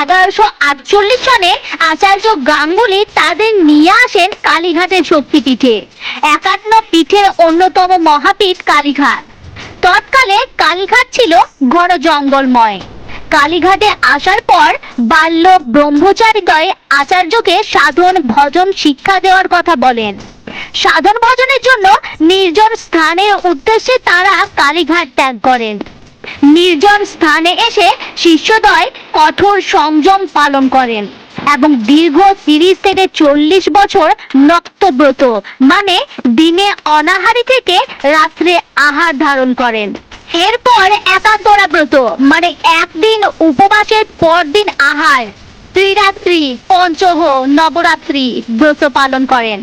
1148 সনে আচার্য গাঙ্গুলি তাদের নিয়ে আসেন কালীঘাটের শক্তিপীঠে। 51 পীঠের অন্যতম মহাপীঠ কালীঘাট। তৎকালে কালীঘাট ছিল ঘন জঙ্গলময়। কালীঘাটে আসার পর বাল্য ব্রহ্মচারীদ্বয় আচার্যকে সাধন ভজন শিক্ষা দেওয়ার কথা বলেন। সাধন ভজনের জন্য নির্জন স্থানের উদ্দেশ্যে তারা কালীঘাট ত্যাগ করেন। নির্জন স্থানে এসে শিষ্যদ্বয় কঠোর সংযম পালন করেন এবং দীর্ঘ 30 থেকে 40 বছর নক্তব্রত মানে দিনে অনাহারি থেকে রাত্রে আহার ধারণ করেন। এরপর একান্তরা ব্রত মানে একদিন উপবাসের পরদিন আহার, ত্রিরাত্রি, পঞ্চহ, নবরাত্রি ব্রত পালন করেন।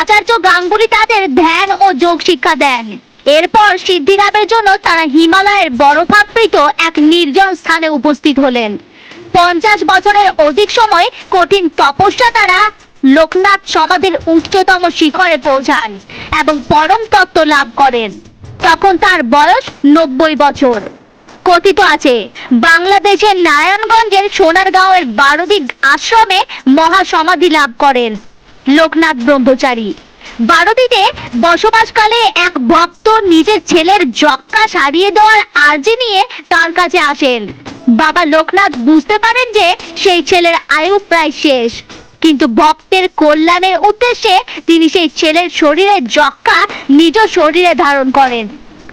আচার্য গাঙ্গুলি তাদের ধ্যান ও যোগ শিক্ষা দেন। এরপর সিদ্ধিলাভের জন্য তারা হিমালয়ের বরফাবৃত এক নির্জন স্থানে উপস্থিত হলেন। 50 বছরের অধিক সময় কঠিন তপস্যা তারা লোকনাথ সমাধির উচ্চতম শিখরে পৌঁছান এবং পরম তত্ত্ব লাভ করেন। তখন তার বয়স 90 বছর। কথিত আছে বাংলাদেশের নারায়ণগঞ্জের সোনারগাঁওয়ের বারোদি আশ্রমে মহাসমাধি লাভ করেন লোকনাথ ব্রহ্মচারী। বারোদিতে বসবাসকালে এক ভক্ত নিজের ছেলের যক্কা সারিয়ে দেওয়ার আর্জি নিয়ে তার কাছে আসেন। বাবা লোকনাথ বুঝতে পারেন যে সেই ছেলের আয়ু প্রায় শেষ, কিন্তু ভক্তের কল্যাণের উদ্দেশ্যে তিনি সেই ছেলের শরীরের যক্কা নিজ শরীরে ধারণ করেন।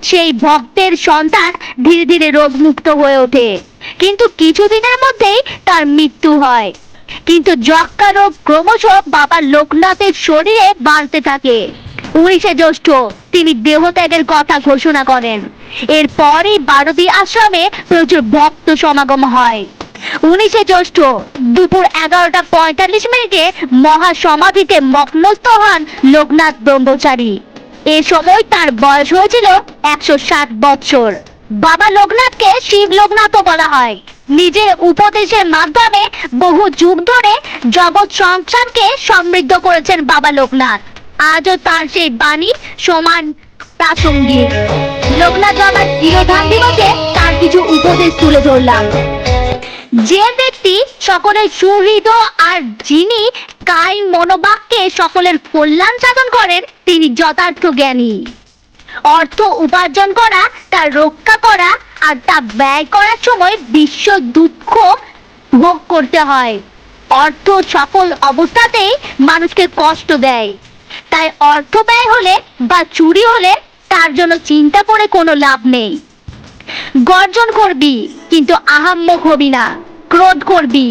সেই ভক্তের সন্তান ধীরে ধীরে রোগমুক্ত হয়ে ওঠে, কিন্তু কিছুদিনের মধ্যেই তার মৃত্যু হয়। কিন্তু যক্কা রোগ ক্রমশ বাবা লোকনাথের শরীরে বাড়তে থাকে। 19শে জ্যৈষ্ঠ তিনি দেহত্যাগের কথা ঘোষণা করেন। এরপরই বারোদি আশ্রমে প্রচুর ভক্ত সমাগম হয়। 19শে জ্যৈষ্ঠ দুপুর 11:45 মহাসমাধিতে মগ্নস্থ হন লোকনাথ ব্রহ্মচারী। এ সময় তার বয়স হয়েছিল 107 বৎসর। বাবা লোকনাথকে শিব লোকনাথও বলা হয়। নিজের উপদেশের মাধ্যমে বহু যুগ ধরে জগৎ সংসারকে সমৃদ্ধ করেছেন বাবা লোকনাথ। আজও তার সেই বাণী সমান প্রাসঙ্গিক। লোকনাথ বাবার তিরোধান দিবসে তার কিছু উপদেশ তুলে ধরলাম। যে ব্যক্তি সকলের সুহৃদয় আর যিনি কায় মনোবাক্যে সকলের কল্যাণ সাধন করেন তিনি যথার্থ জ্ঞানী। অর্থ উপার্জন করা, তা রক্ষা করা আর তা ব্যয় করার সময় বিশ্ব দুঃখ ভোগ করতে হয়। অর্থ সকল অবস্থাতেই মানুষকে কষ্ট দেয়, তাই অর্থ ব্যয় হলে বা চুরি হলে তার জন্য চিন্তা করে কোনো লাভ নেই। গর্জন করবি কিন্তু আহাম্মক হবি না, ক্রোধ করবি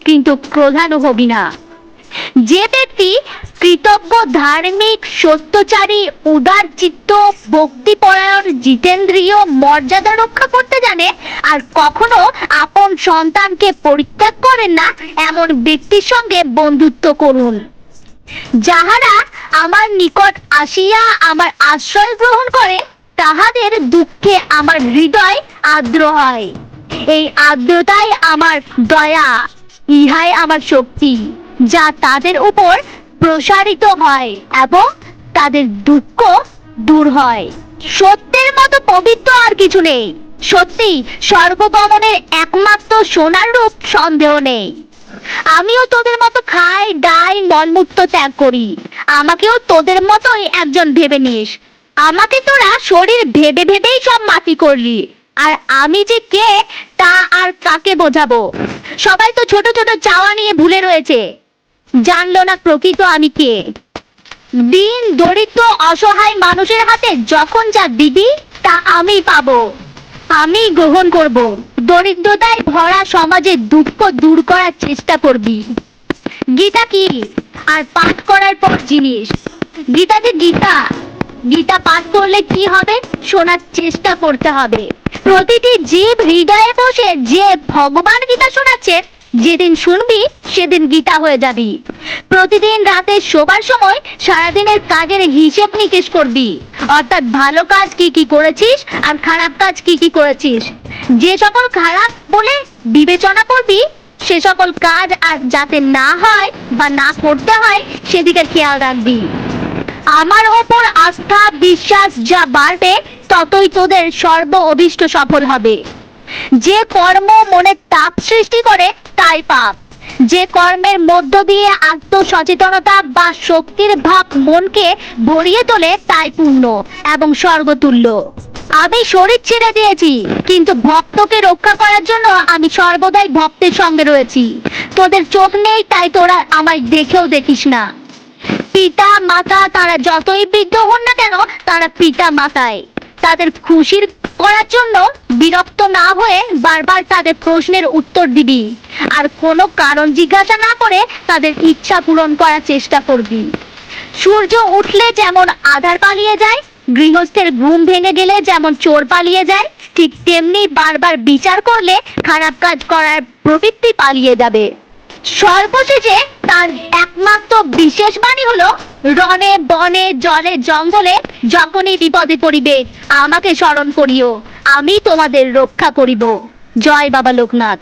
কিন্তু ক্রোধানু হবি না। যে ব্যক্তি কৃতজ্ঞ, ধার্মিক, সত্যচারী, উদার চিত্ত, ভক্তিপরায়ণ, জিতেন্দ্রীয়, মর্যাদা রক্ষা করতে জানে আর কখনো আপন সন্তানকে পরিত্যাগ করেন না, এমন ব্যক্তির সঙ্গে বন্ধুত্ব করুন। যাহারা আমার নিকট আসিয়া আমার আশ্রয় গ্রহণ করে তাহাদের দুঃখে আমার হৃদয় আর্দ্র হয়। এই আর্দ্রতাই আমার দয়া, ইহাই আমার শক্তি, যা তাদের উপর প্রসারিত হয় এবং তাদের দুঃখ দূর হয়। সত্যের মতো পবিত্র আর কিছু নেই। সত্যি সর্বগমনের একমাত্র সোনার রূপ, সন্দেহ নেই। আমিও তোদের মতো খাই, দাই, মলমূত্র ত্যাগ করি। আমাকেও তোদের মতোই একজন ভেবে নিস। আমাকে তোরা শরীর ভেবে ভেবেই সব মাটি করলি, আর আমি যে কে তা আর কাকে বোঝাবো। সবাই তো ছোট ছোট চাওয়া নিয়ে ভুলে রয়েছে, জানলো না প্রকৃত আমি কে। দিন দরিদ্র অসহায় মানুষের হাতে যখন যা দিবি তা আমি পাবো, আমি গ্রহণ করব। দরিদ্রতায় ভরা সমাজের দুঃখ দূর করার চেষ্টা করবি। গীতা কি? আর পাঠ করার পর জিনিস। গীতাতে গীতা, গীতা পাঠ করলে কি হবে? শোনার চেষ্টা করতে হবে। প্রতিটি জীব হৃদয়ে বসে যে ভগবান গীতা শোনাচ্ছেন, যেদিন শুনবি সেদিন গীতা হয়ে যাবি। প্রতিদিন রাতে শোবার সময় সারাদিনের কাজের হিসেব নিকেশ করবি, অর্থাৎ ভালো কাজ কি কি করেছিস আর খারাপ কাজ কি কি করেছিস। যে সকল খারাপ বলে বিবেচনা করবি সে সকল কাজ আর যাতে না হয় বা না করতে হয় সেদিকে খেয়াল রাখবি। আমার ওপর আস্থা বিশ্বাস যা বাড়বে ততই তোদের সর্ব অভীষ্ট সফল হবে। যে কর্ম মনে তাপ সৃষ্টি করে তাই পাপ। যে কর্মের মধ্য দিয়ে আত্মসচেতনতা বা শক্তির ভাব মনকে ভরিয়ে তোলে তাই পূর্ণ এবং স্বর্গতুল্য। আমি শরীর ছেড়ে দিয়েছি, কিন্তু ভক্তকে রক্ষা করার জন্য আমি সর্বদাই ভক্তের সঙ্গে রয়েছি। তোদের চোখ নেই তাই তোরা আমায় দেখেও দেখিস না। পিতা মাতা তারা যতই বৃদ্ধ হন না কেন, তারা পিতা মাতাই। তাদের খুশির করার জন্য বিরক্ত না হয়ে বারবার তাদের প্রশ্নের উত্তর দিবি, আর কোনো কারণ জিজ্ঞাসা না করে তাদের ইচ্ছা পূরণ করার চেষ্টা করবি। সূর্য উঠলে যেমন আধার পালিয়ে যায়, গৃহস্থের ঘুম ভেঙে গেলে যেমন চোর পালিয়ে যায়, ঠিক তেমনি বারবার বিচার করলে খারাপ কাজ করার প্রবৃত্তি পালিয়ে যাবে। সর্বশেষে তার একমাত্র বিশেষ বাণী হলো, রণে বনে জলে জঙ্গলে যখনই বিপদে পড়িবে আমাকে স্মরণ করিও, আমি তোমাদের রক্ষা করিব। জয় বাবা লোকনাথ।